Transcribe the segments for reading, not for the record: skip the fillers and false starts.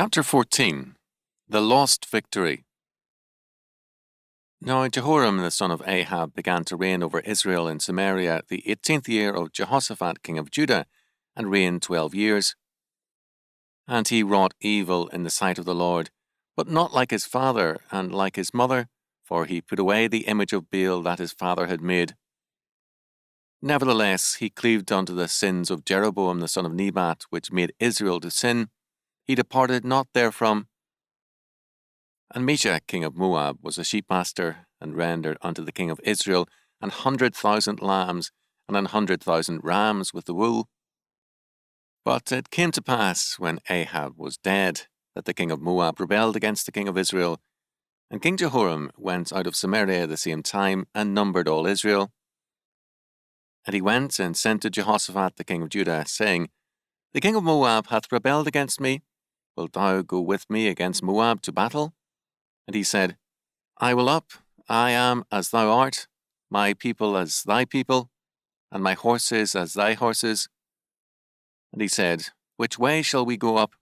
Chapter 14. The Lost Victory. Now Jehoram the son of Ahab began to reign over Israel in Samaria the 18th year of Jehoshaphat king of Judah, and reigned 12 years. And he wrought evil in the sight of the Lord, but not like his father and like his mother, for he put away the image of Baal that his father had made. Nevertheless, he cleaved unto the sins of Jeroboam the son of Nebat, which made Israel to sin. He departed not therefrom. And Mesha king of Moab was a sheepmaster, and rendered unto the king of Israel 100,000 lambs and 100,000 rams with the wool. But it came to pass, when Ahab was dead, that the king of Moab rebelled against the king of Israel. And King Jehoram went out of Samaria the same time, and numbered all Israel. And he went and sent to Jehoshaphat the king of Judah, saying, The king of Moab hath rebelled against me. Wilt thou go with me against Moab to battle? And he said, I will up. I am as thou art, my people as thy people, and my horses as thy horses. And he said, Which way shall we go up?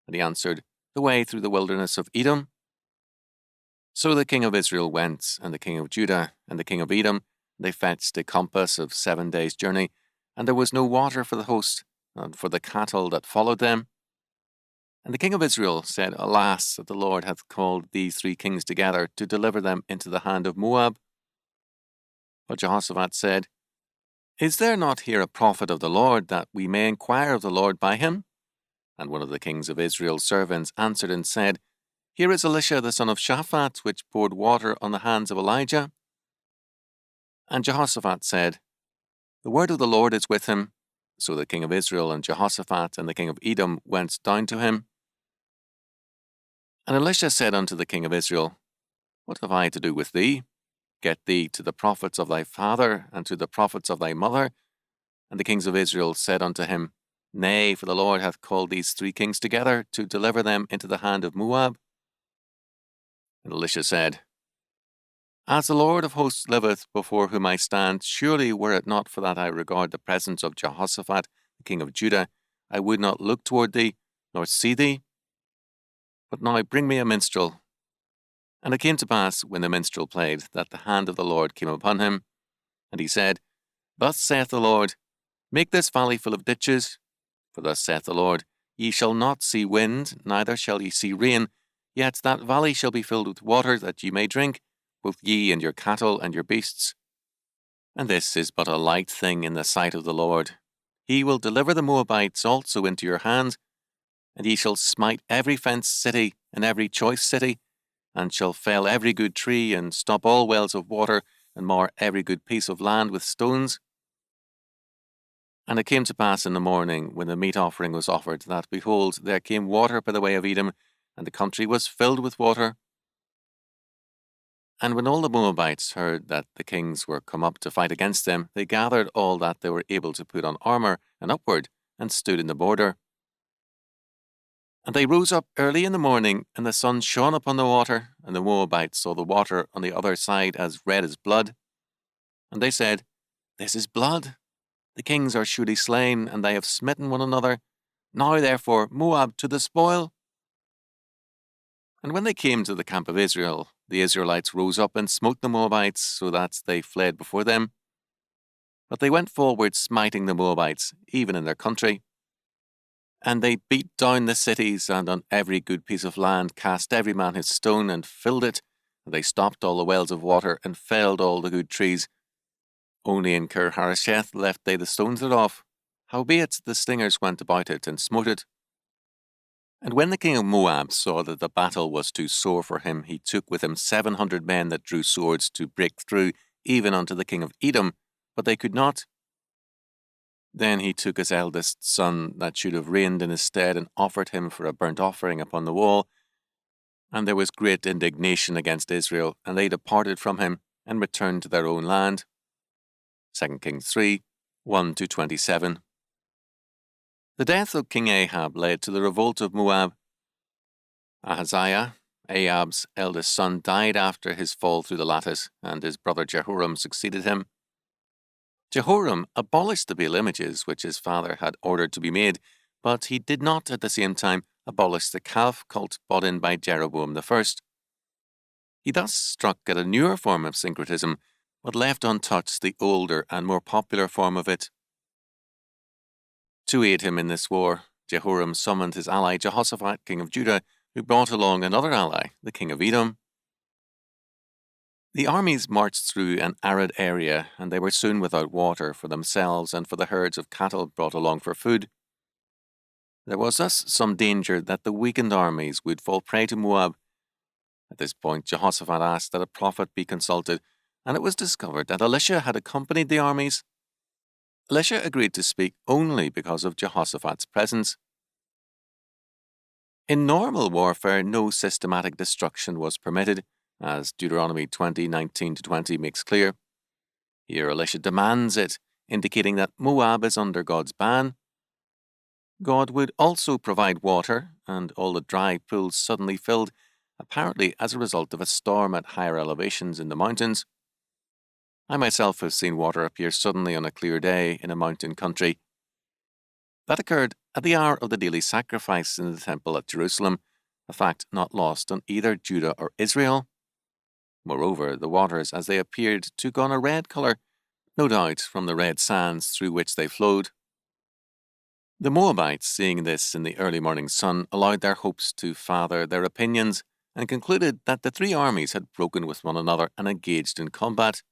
And he answered, The way through the wilderness of Edom. So the king of Israel went, and the king of Judah, and the king of Edom. They fetched a compass of 7 days' journey, and there was no water for the host, and for the cattle that followed them. And the king of Israel said, Alas, that the Lord hath called these 3 kings together to deliver them into the hand of Moab. But Jehoshaphat said, Is there not here a prophet of the Lord, that we may inquire of the Lord by him? And one of the kings of Israel's servants answered and said, Here is Elisha the son of Shaphat, which poured water on the hands of Elijah. And Jehoshaphat said, The word of the Lord is with him. So the king of Israel and Jehoshaphat and the king of Edom went down to him. And Elisha said unto the king of Israel, What have I to do with thee? Get thee to the prophets of thy father, and to the prophets of thy mother. And the kings of Israel said unto him, Nay, for the Lord hath called these 3 kings together, to deliver them into the hand of Moab. And Elisha said, As the Lord of hosts liveth, before whom I stand, surely were it not for that I regard the presence of Jehoshaphat, the king of Judah, I would not look toward thee, nor see thee. But now bring me a minstrel. And it came to pass, when the minstrel played, that the hand of the Lord came upon him. And he said, Thus saith the Lord, Make this valley full of ditches. For thus saith the Lord, Ye shall not see wind, neither shall ye see rain, yet that valley shall be filled with water, that ye may drink, both ye and your cattle and your beasts. And this is but a light thing in the sight of the Lord. He will deliver the Moabites also into your hand, and ye shall smite every fenced city and every choice city, and shall fell every good tree, and stop all wells of water, and mar every good piece of land with stones. And it came to pass in the morning, when the meat offering was offered, that, behold, there came water by the way of Edom, and the country was filled with water. And when all the Moabites heard that the kings were come up to fight against them, they gathered all that they were able to put on armour, and upward, and stood in the border. And they rose up early in the morning, and the sun shone upon the water, and the Moabites saw the water on the other side as red as blood. And they said, This is blood. The kings are surely slain, and they have smitten one another. Now therefore Moab to the spoil. And when they came to the camp of Israel, the Israelites rose up and smote the Moabites, so that they fled before them. But they went forward, smiting the Moabites, even in their country. And they beat down the cities, and on every good piece of land cast every man his stone, and filled it. And they stopped all the wells of water, and felled all the good trees. Only in Kir-Hareseth left they the stones thereof. Howbeit the slingers went about it, and smote it. And when the king of Moab saw that the battle was too sore for him, he took with him 700 men that drew swords to break through, even unto the king of Edom, but they could not. Then he took his eldest son that should have reigned in his stead, and offered him for a burnt offering upon the wall. And there was great indignation against Israel, and they departed from him, and returned to their own land. 2 Kings 3, 1-27. The death of King Ahab led to the revolt of Moab. Ahaziah, Ahab's eldest son, died after his fall through the lattice, and his brother Jehoram succeeded him. Jehoram abolished the Baal images which his father had ordered to be made, but he did not at the same time abolished the calf cult brought in by Jeroboam I. He thus struck at a newer form of syncretism, but left untouched the older and more popular form of it. To aid him in this war, Jehoram summoned his ally Jehoshaphat, king of Judah, who brought along another ally, the king of Edom. The armies marched through an arid area, and they were soon without water for themselves and for the herds of cattle brought along for food. There was thus some danger that the weakened armies would fall prey to Moab. At this point, Jehoshaphat asked that a prophet be consulted, and it was discovered that Elisha had accompanied the armies. Elisha agreed to speak only because of Jehoshaphat's presence. In normal warfare, no systematic destruction was permitted, as Deuteronomy 20:19-20 makes clear. Here Elisha demands it, indicating that Moab is under God's ban. God would also provide water, and all the dry pools suddenly filled, apparently as a result of a storm at higher elevations in the mountains. I myself have seen water appear suddenly on a clear day in a mountain country. That occurred at the hour of the daily sacrifice in the temple at Jerusalem, a fact not lost on either Judah or Israel. Moreover, the waters, as they appeared, took on a red colour, no doubt from the red sands through which they flowed. The Moabites, seeing this in the early morning sun, allowed their hopes to father their opinions and concluded that the three armies had broken with one another and engaged in combat.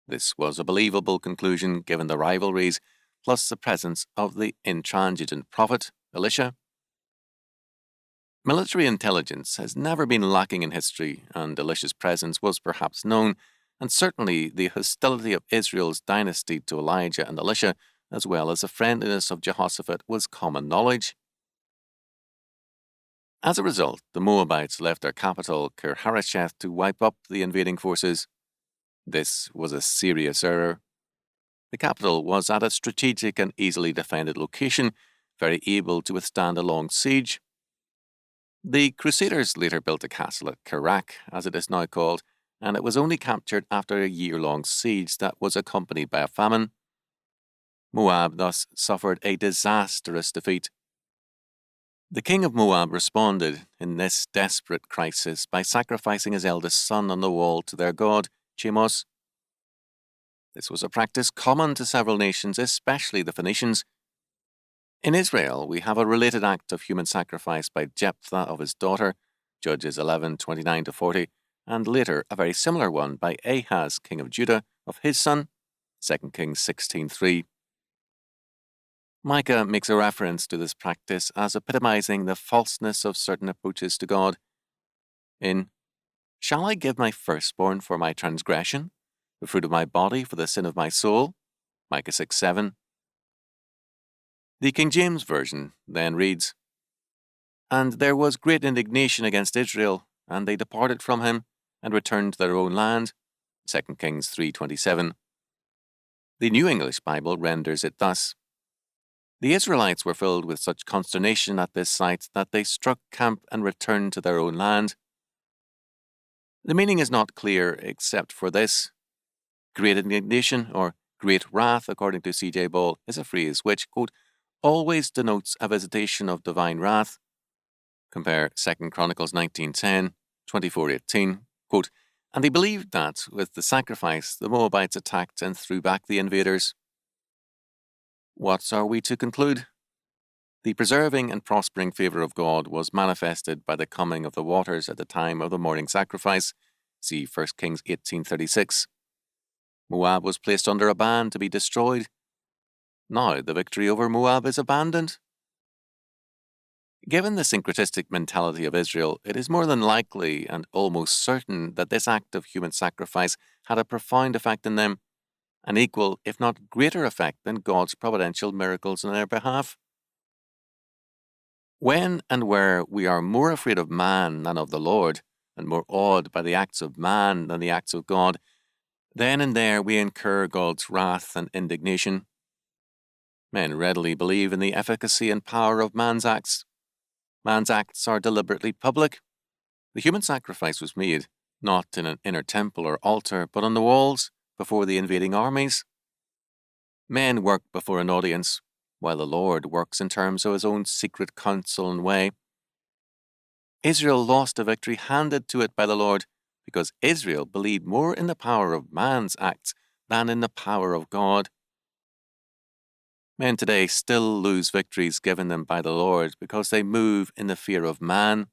This was a believable conclusion given the rivalries, plus the presence of the intransigent prophet, Elisha. Military intelligence has never been lacking in history, and Elisha's presence was perhaps known, and certainly the hostility of Israel's dynasty to Elijah and Elisha, as well as the friendliness of Jehoshaphat, was common knowledge. As a result, the Moabites left their capital, Kir-Hareseth, to wipe up the invading forces. This was a serious error. The capital was at a strategic and easily defended location, very able to withstand a long siege. The Crusaders later built a castle at Kerak, as it is now called, and it was only captured after a year-long siege that was accompanied by a famine. Moab thus suffered a disastrous defeat. The king of Moab responded in this desperate crisis by sacrificing his eldest son on the wall to their god, Chemosh. This was a practice common to several nations, especially the Phoenicians. In Israel, we have a related act of human sacrifice by Jephthah of his daughter, Judges 11:29-40, and later a very similar one by Ahaz, king of Judah, of his son, 2 Kings 16:3. Micah makes a reference to this practice as epitomizing the falseness of certain approaches to God. In "Shall I give my firstborn for my transgression, the fruit of my body for the sin of my soul?" Micah 6:7. The King James Version then reads, "And there was great indignation against Israel, and they departed from him, and returned to their own land." 2 Kings 3:27. The New English Bible renders it thus: "The Israelites were filled with such consternation at this sight that they struck camp and returned to their own land." The meaning is not clear except for this. Great indignation, or great wrath, according to C.J. Ball, is a phrase which, quote, always denotes a visitation of divine wrath. Compare 2 Chronicles 19:10, 24:18, quote, "And they believed that, with the sacrifice, the Moabites attacked and threw back the invaders." What are we to conclude? The preserving and prospering favor of God was manifested by the coming of the waters at the time of the morning sacrifice. See 1 Kings 18:36. Moab was placed under a ban to be destroyed. Now the victory over Moab is abandoned. Given the syncretistic mentality of Israel, it is more than likely and almost certain that this act of human sacrifice had a profound effect in them, an equal, if not greater effect than God's providential miracles in their behalf. When and where we are more afraid of man than of the Lord, and more awed by the acts of man than the acts of God, then and there we incur God's wrath and indignation. Men readily believe in the efficacy and power of man's acts. Man's acts are deliberately public. The human sacrifice was made, not in an inner temple or altar, but on the walls, before the invading armies. Men work before an audience, while the Lord works in terms of his own secret counsel and way, Israel lost a victory handed to it by the Lord because Israel believed more in the power of man's acts than in the power of God. Men today still lose victories given them by the Lord because they move in the fear of man.